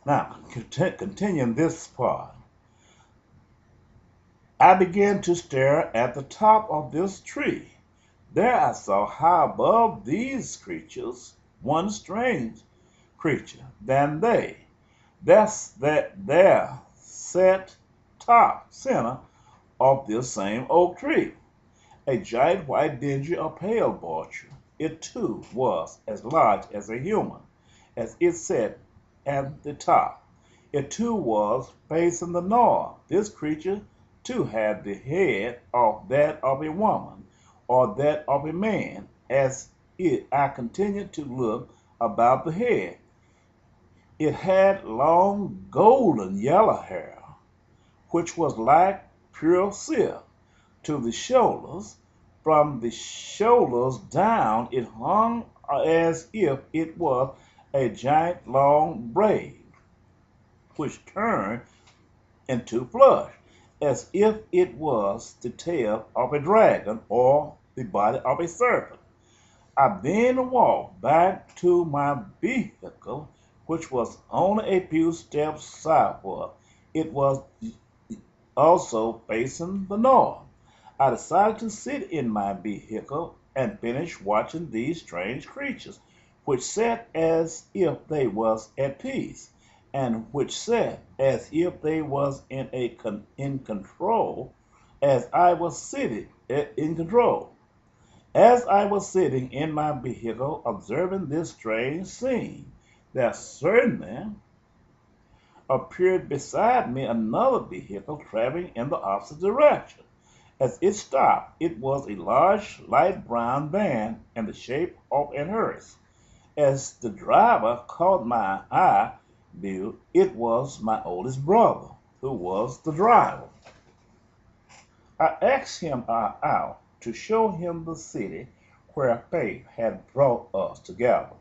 Now, continuing this part, I began to stare at the top of this tree. There I saw high above these creatures one strange creature than they. That's that there sat top center of this same oak tree. A giant white dingy or pale vulture. It too was as large as a human, as it sat at the top. It too was facing the north. This creature too had the head of that of a woman, or that of a man, as I continued to look about the head. It had long golden yellow hair, which was like pure silk, to the shoulders. From the shoulders down it hung as if it was a giant long braid, which turned into flush, as if it was the tail of a dragon or the body of a serpent. I then walked back to my vehicle, which was only a few steps southward. It was also facing the north. I decided to sit in my vehicle and finish watching these strange creatures, which sat as if they was at peace, and which sat as if they was in control, as I was sitting in control. As I was sitting in my vehicle observing this strange scene, there certainly appeared beside me another vehicle traveling in the opposite direction. As it stopped, it was a large light brown van in the shape of an hearse. As the driver caught my eye view, it was my oldest brother, who was the driver. I asked him out to show him the city where fate had brought us together.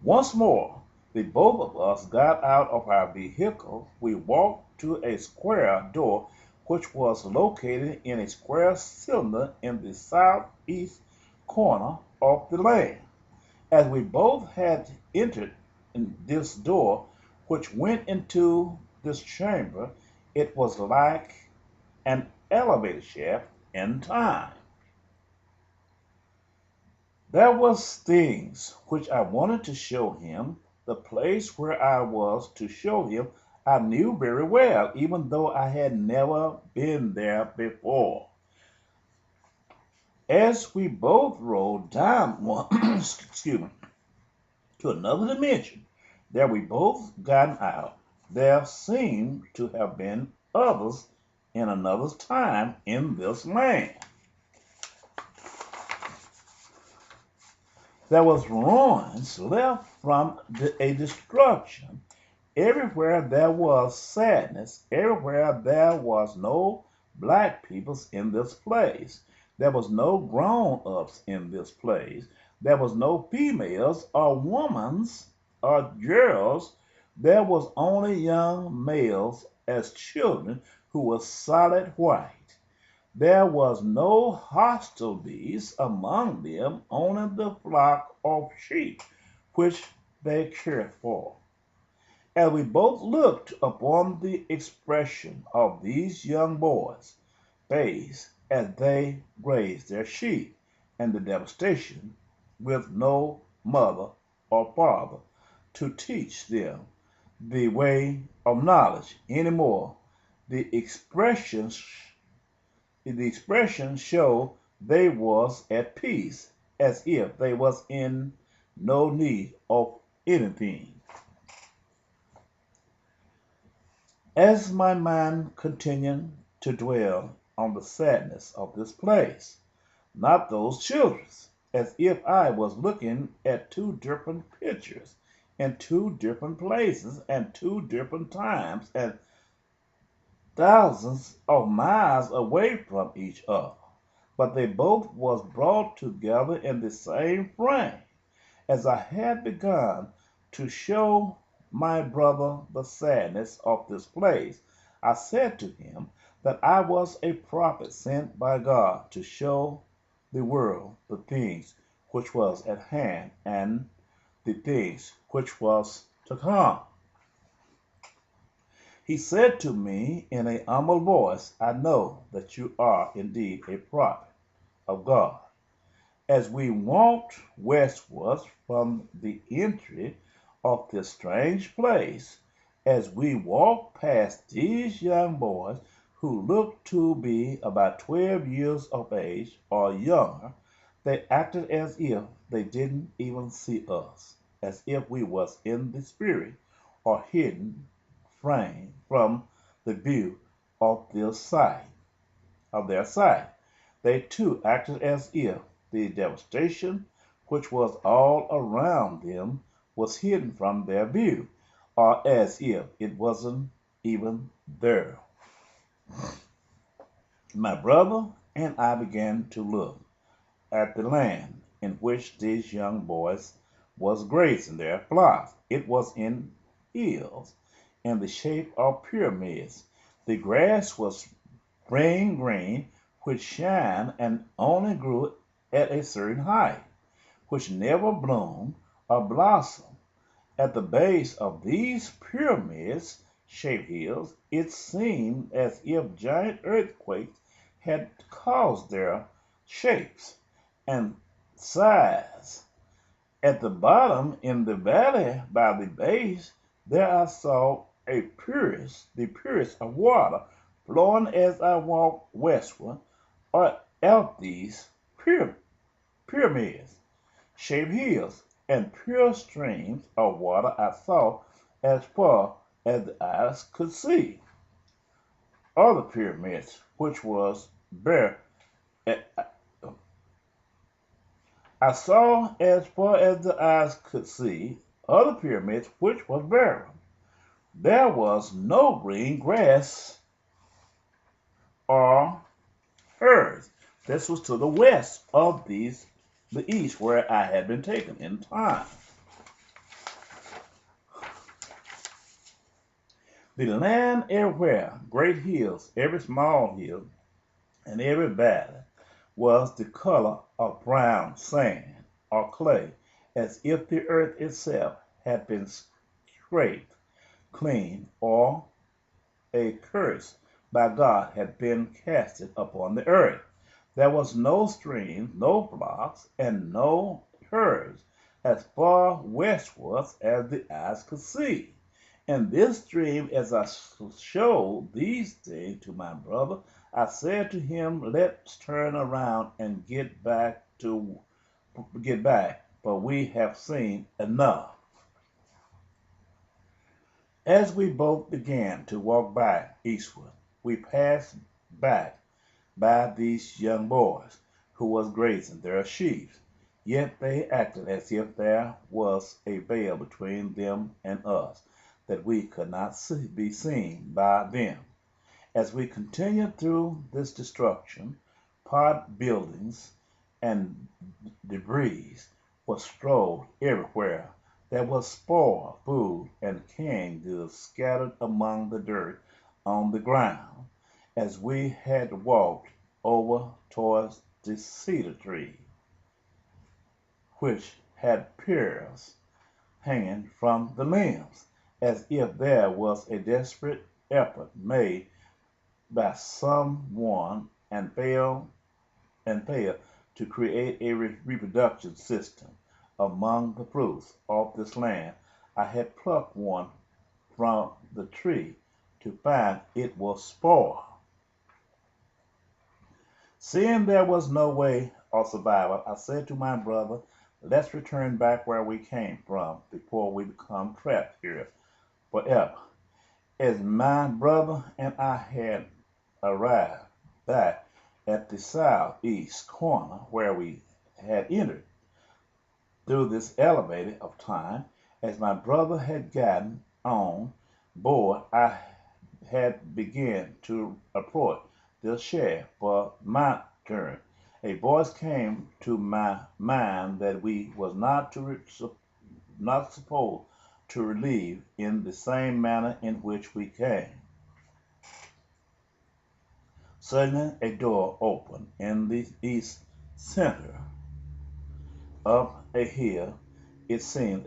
Once more, the both of us got out of our vehicle. We walked to a square door which was located in a square cylinder in the southeast corner of the land. As we both had entered in this door, which went into this chamber, it was like an elevator shaft in time. There was things which I wanted to show him. The place where I was to show him I knew very well, even though I had never been there before. As we both rode down one, excuse me, to another dimension, there we both got out. There seemed to have been others in another time in this land. There was ruins left from a destruction. Everywhere there was sadness. Everywhere there was no black peoples in this place. There was no grown-ups in this place. There was no females or women's or girls. There was only young males as children who were solid white. There was no hostilities among them, only the flock of sheep which they cared for. As we both looked upon the expression of these young boys' face as they grazed their sheep, and the devastation, with no mother or father to teach them the way of knowledge any more, the expressions show they was at peace, as if they was in no need of anything. As my mind continued to dwell on the sadness of this place, not those children's, as if I was looking at two different pictures in two different places and two different times and thousands of miles away from each other, but they both was brought together in the same frame. As I had begun to show my brother the sadness of this place, I said to him that I was a prophet sent by God to show the world the things which was at hand and the things which was to come. He said to me in a humble voice, I know that you are indeed a prophet of God. As we walked westwards from the entry of this strange place, as we walked past these young boys who looked to be about 12 years of age or younger, they acted as if they didn't even see us, as if we was in the spirit or hidden frame from the view of their sight. They too acted as if the devastation which was all around them was hidden from their view, or as if it wasn't even there. My brother and I began to look at the land in which these young boys was grazing their flocks. It was in hills in the shape of pyramids. The grass was spring green, which shined and only grew at a certain height, which never bloomed or blossomed. At the base of these pyramids shaped hills, it seemed as if giant earthquakes had caused their shapes and size. At the bottom, in the valley by the base, there I saw the purest of water, flowing as I walked westward, or out these pyramids shaped hills, and pure streams of water I saw as far as the eyes could see. Other pyramids, which was bare, I saw as far as the eyes could see, other pyramids which was barren. There was no green grass or earth. This was to the west of the east, where I had been taken in time. The land everywhere, great hills, every small hill, and every valley, was the color of brown sand or clay, as if the earth itself had been scraped clean, or a curse by God had been casted upon the earth. There was no streams, no blocks, and no herds as far westwards as the eyes could see. And this dream, as I showed these things to my brother, I said to him, let's turn around and get back, for we have seen enough. As we both began to walk back eastward, we passed back by these young boys, who was grazing their sheep. Yet they acted as if there was a veil between them and us, that we could not be seen by them. As we continued through this destruction, pot buildings and debris were strewn everywhere. There was spoiled food and canned goods scattered among the dirt on the ground, as we had walked over towards the cedar tree, which had pears hanging from the limbs, as if there was a desperate effort made by someone and failed to create a reproduction system among the fruits of this land. I had plucked one from the tree to find it was spoiled. Seeing there was no way of survival, I said to my brother, let's return back where we came from before we become trapped here forever. As my brother and I had arrived back at the southeast corner where we had entered through this elevator of time, as my brother had gotten on board, I had begun to approach the shed for my turn. A voice came to my mind that we was not supposed to relieve in the same manner in which we came. Suddenly a door opened in the east center of a hill. It seemed